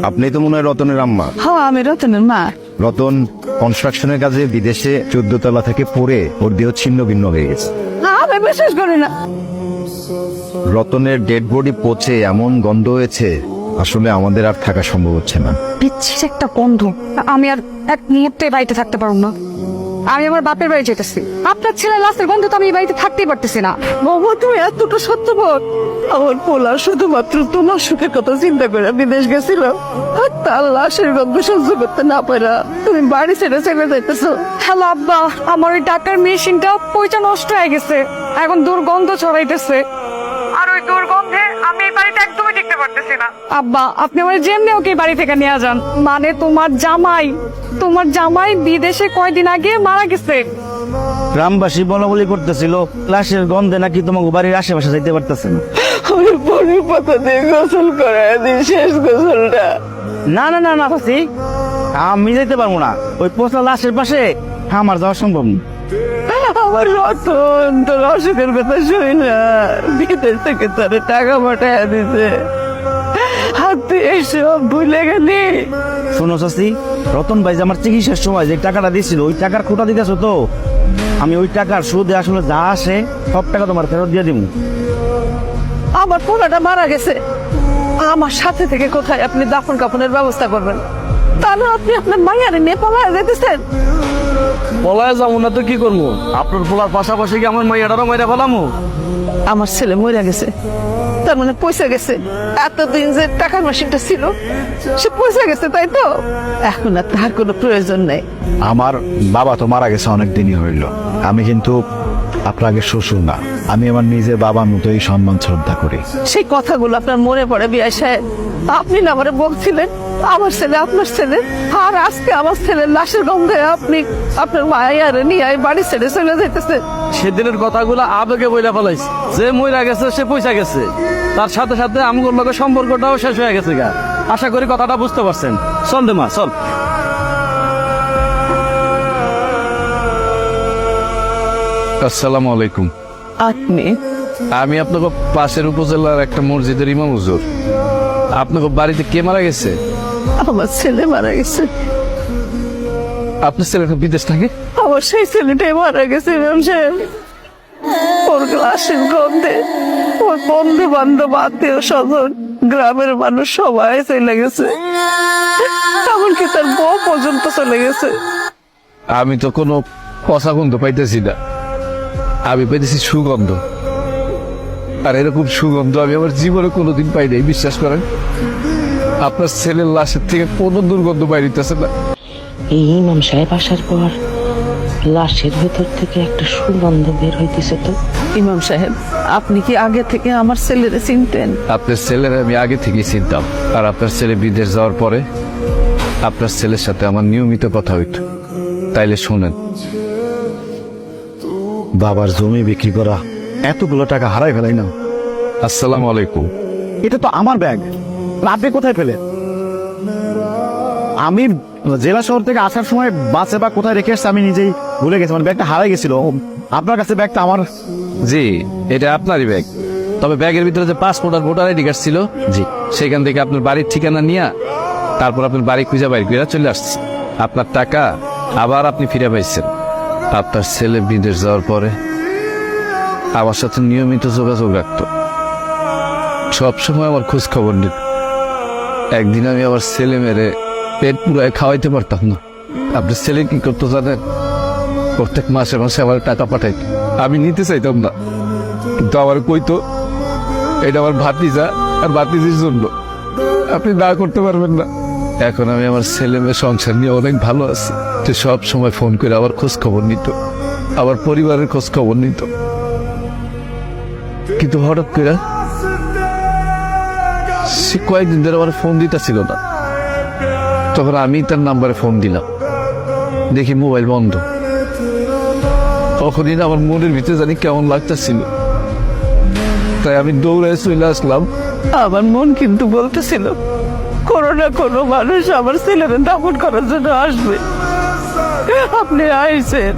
আপনি তো মনে হয় রতনের আম্মা। হ্যাঁ, আমি রতনের মা। রতন কনস্ট্রাকশনের কাজে বিদেশে 14 তলা থেকে পড়ে ওর দেহ ছিন্ন ভিন্ন হয়ে গেছে। না, আমি বিশ্বাস করি না। রতনের ডেড বডি পচে এমন গন্ধ হয়েছে, আসলে আমাদের আর থাকা সম্ভব হচ্ছে না। পিচ্ছির একটা গন্ধ। আমি আর এক মুহূর্তে বাড়িতে থাকতে পারবো না। আমি আমার বাপের বাড়ি যেতেছি। আপনার ছেলে লাশের গন্ধ তো আমি এই বাড়িতে থাকতেই পারতেছি না। বাবা, তুমি এতটা সত্যবাদ। আমার পোলা শুধুমাত্র তোমার সুখের কথা চিন্তা করে বিদেশ গেছিল, আর তার লাশের গন্ধ সহ্য করতে না পারা তুমি বাড়ি ছেড়ে চলে যাইতেছো। হ্যালো আব্বা, আমার ওই টাকার মেশিনটা পয়সা নষ্ট হয়ে গেছে, এখন দুর্গন্ধ ছড়াইতেছে। আর ওই দুর্গন্ধে আমি এই বাড়িতে একদমই টিকতে পারতেছি না। আব্বা, আপনি আমার যেমনি ওকে বাড়ি থেকে নিয়ে যান। মানে তোমার জামাই বিদেশে কয়দিন আগে মারা গেছে। গ্রামবাসী বলা বলি করতেছিল লাশের গন্ধে নাকি তোমাকে বাড়ির আশেপাশে যাইতে পারতেছে না। ওই পরে পাতা দিয়ে গোসল করায় দিই, শেষ গোসলটা। না না না না ফাসি, আমি যাইতে পারবো না। ওই পোষা লাশের পাশে আমার যাওয়া সম্ভব না। আমার রতন তোর অসুখের কথা শুই না, বিদেশ থেকে তোর টাকা পাঠায় দিতে, হাতে এসব ভুলে গেলি। শোনো চাচি, রতন ভাই যে আমার চিকিৎসার সময় যে টাকাটা দিয়েছিল ওই টাকার খোটা দিতেছো তো, আমি ওই টাকার সুদে আসলে যা আসে সব টাকা তোমার ফেরত দিয়ে দিব। আমার পোলাটা মারা গেছে, আমার সাথে থেকে কোথায় আপনি দাফন কাফনের ব্যবস্থা করবেন? তাহলে আপনি আপনার মাইয়ারে নিয়ে পালায় যেতেছেন। পলায় যাবো না তো কি করবো? আপনার পোলার পাশাপাশি কি আমার মাইয়াটারও মাইরা ফেলামো? আমার ছেলে মরে গেছে, তার মানে পয়সা গেছে। এতদিন যে টাকার মেশিনটা ছিল সে পয়সা গেছে, তাই তো? এখন আর তার কোনো প্রয়োজন নেই। আমার বাবা তো মারা গেছে অনেক দিনই হইল। আমি কিন্তু আপনার আগে শ্বশুর না, আমি আমার নিজের বাবার মতোই সম্মান শ্রদ্ধা করি। সেই কথাগুলো আপনার মনে পড়ে বিআই সাহেব? আপনি না আমারে বলছিলেন আমার ছেলে আপনার ছেলে, আর আজকে আমার ছেলের লাশের গন্ধে আপনি আপনার মায়ের নিয়ে বাড়ি ছেড়ে চলে যাইতেছে। সেদিনের কথাগুলো আবেগে বইলা ফেলাইছে। যে মইরা গেছে সে পয়সা গেছে, তার সাথে সাথে আমগুলোর লগে সম্পর্কটাও শেষ হয়ে গেছে গা। আশা করি কথাটা বুঝতে পারছেন। চল দে মা, চল। আসসালামু আলাইকুম। আপনি? আমি আপনাকে পাশের উপজেলার একটা মসজিদের ইমাম হুজুর। আপনাকে বাড়িতে কে মারা গেছে? আমার ছেলে মারা গেছে। আপনার ছেলেটা বিদেশ থাকে? আমার সেই ছেলেটাই মারা গেছে ইমাম সাহেব। ওর লাশের গন্ধে ওর বন্ধু বান্ধব আত্মীয় স্বজন গ্রামের মানুষ সবাই চলে গেছে, এমনকি তার বউ পর্যন্ত চলে গেছে। আমি তো কোনো পচা গন্ধ পাইতেছি না, আমি পাইতেছি সুগন্ধ। আর এরকম সুগন্ধ আমি আমার জীবনে কোনোদিন পাই নাই, বিশ্বাস করেন। আপনার ছেলের লাশের থেকে কোনো দুর্গন্ধ বাইরিতেছে না। এই ইমাম সাহেব আসার পর লাশের ভেতর থেকে একটা সুগন্ধ বের হইতেছে। তো ইমাম সাহেব, আপনি কি আগে থেকে আমার ছেলেরে চিনতেন? আপনার ছেলের আমি আগে থেকেই চিনতাম। আর আপনার ছেলে বিদেশ যাওয়ার পরে আপনার ছেলের সাথে আমার নিয়মিত কথা হইত। তাইলে শোনেন, বাবার জমি বিক্রি করা এতগুলো টাকা হারাই ফেলাই না। আসসালামু আলাইকুম। এটা তো আমার ব্যাগ, আপনি কোথায় পেলেন? আমি জেলা শহর থেকে আসার সময় বাসে বা কোথায় রেখে এসছি আমি নিজেই ভুলে গেছি। মানে ব্যাগটা হারাই গেছিল। আপনার কাছে ব্যাগটা আমার? জি, এটা আপনারই ব্যাগ। তবে ব্যাগের ভিতরে যে পাসপোর্ট আর ভোটার আইডি কার্ড ছিল, জি, সেখান থেকে আপনার বাড়ির ঠিকানা নিয়ে তারপর আপনার বাড়ি খুঁজে বাইর করে চলে আসছি। আপনার টাকা আবার আপনি ফিরে পাইছেন। আপনার ছেলে বিদেশ যাওয়ার পরে আমার সাথে নিয়মিত যোগাযোগ রাখত, সবসময় আমার খোঁজ খবর নিত। একদিন আমি আমার ছেলে মেরে পেট পুরায় খাওয়াইতে পারতাম না। আপনার ছেলে কি করতো জানেন? প্রত্যেক মাসে মাসে আমার টাকা পাঠাইত। আমি নিতে চাইতাম না, কিন্তু আমার কইতো এটা আমার ভাতিজা আর ভাতিজির জন্য, আপনি না করতে পারবেন না। এখন আমি আমার ছেলে মেয়ে সংসার নিয়ে অনেক ভালো আছি। সে সব সময় ফোন করে আমার খোঁজ খবর নিত, আমার পরিবারের খোঁজ খবর নিত। কিন্তু হঠাৎ করে সে কয়েকদিন ধরে আমার ফোন দিতেছিল না। তখন আমি তার নাম্বারে ফোন দিলাম, দেখি মোবাইল বন্ধ। তখনই আমার মনের ভিতরে জানি কেমন লাগতেছিল, তাই আমি দৌড়ায় চলে আসলাম। আমার মন কিন্তু বলতেছিল কোনো না কোনো মানুষ আমার ছেলের দাফন করার জন্য আসবে। আপনি আইছেন।